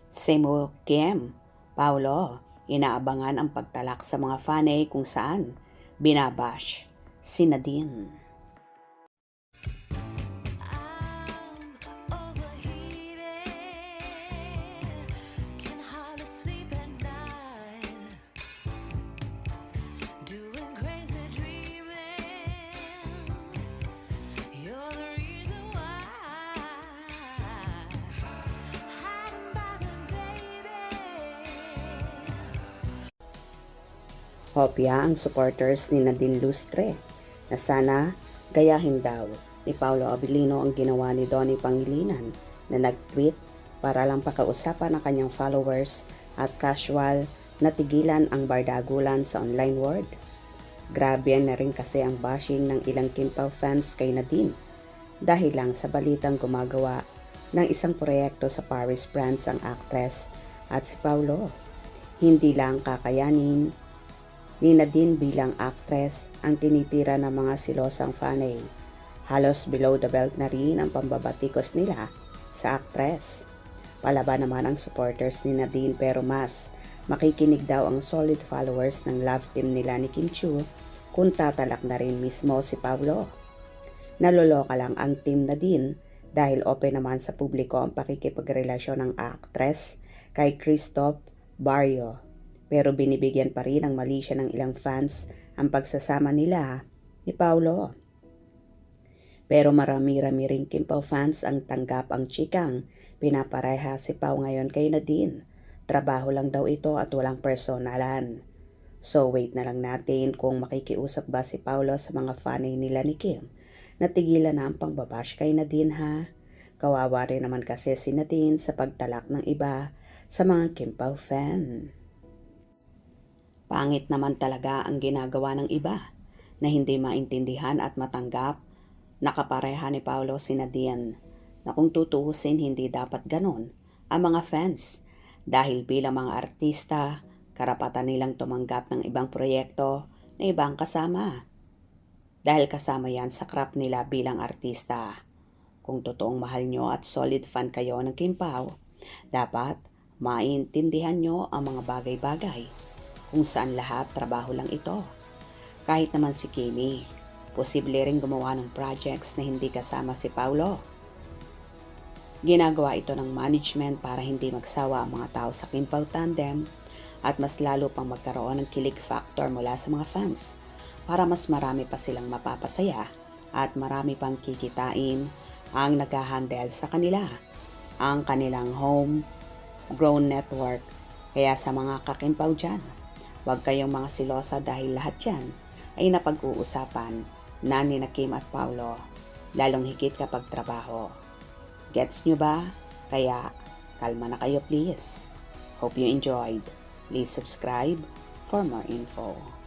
Semo Kim, Paulo, inaabangan ang pagtalak sa mga fanay kung saan binabash si Nadine. Hopya ang supporters ni Nadine Lustre na sana gayahin daw ni Paolo Abilino ang ginawa ni Donnie Pangilinan na nag-tweet para lang pakiusapan ang kanyang followers at casual na tigilan ang bardagulan sa online world. Grabe na rin kasi ang bashing ng ilang Kim Pao fans kay Nadine dahil lang sa balitang gumagawa ng isang proyekto sa Paris, France ang actress at si Paolo. Hindi lang kakayanin ni Nadine bilang actress ang tinitira ng mga silosang fanay. Halos below the belt na rin ang pambabatikos nila sa actress. Palaban naman ang supporters ni Nadine pero mas makikinig daw ang solid followers ng love team nila ni Kim Chiu kung tatalak na rin mismo si Paolo. Naloloka lang ang team Nadine dahil open naman sa publiko ang pakikipagrelasyon ng actress kay Christoph Barrio. Pero binibigyan pa rin ng mali siya ng ilang fans ang pagsasama nila ni Paolo. Pero marami-rami ring Kim Pao fans ang tanggap ang chikang pinapareha si Pao ngayon kay Nadine. Trabaho lang daw ito at walang personalan. So wait na lang natin kung makikiusap ba si Paolo sa mga fanay nila ni Kim. Natigilan na ang pangbabash kay Nadine ha. Kawawa rin naman kasi si Nadine sa pagtalak ng iba sa mga Kim Pao fan. Pangit naman talaga ang ginagawa ng iba na hindi maintindihan at matanggap na kapareha ni Paolo si Nadine na kung tutuusin hindi dapat ganon ang mga fans dahil bilang mga artista, karapatan nilang tumanggap ng ibang proyekto na ibang kasama. Dahil kasama yan sa craft nila bilang artista. Kung totoong mahal nyo at solid fan kayo ng Kim Pao, dapat maintindihan nyo ang mga bagay-bagay kung saan lahat trabaho lang ito. Kahit naman si Kimi, posible rin gumawa ng projects na hindi kasama si Paolo. Ginagawa ito ng management para hindi magsawa ang mga tao sa Kim Pao tandem at mas lalo pang magkaroon ng kilig factor mula sa mga fans para mas marami pa silang mapapasaya at marami pang kikitain ang nag-handle sa kanila, ang kanilang home-grown network. Kaya sa mga kakimpaw dyan, huwag kayong mga silosa dahil lahat yan ay napag-uusapan na ni Kim at Paolo, lalong higit kapag trabaho. Gets nyo ba? Kaya kalma na kayo please. Hope you enjoyed. Please subscribe for more info.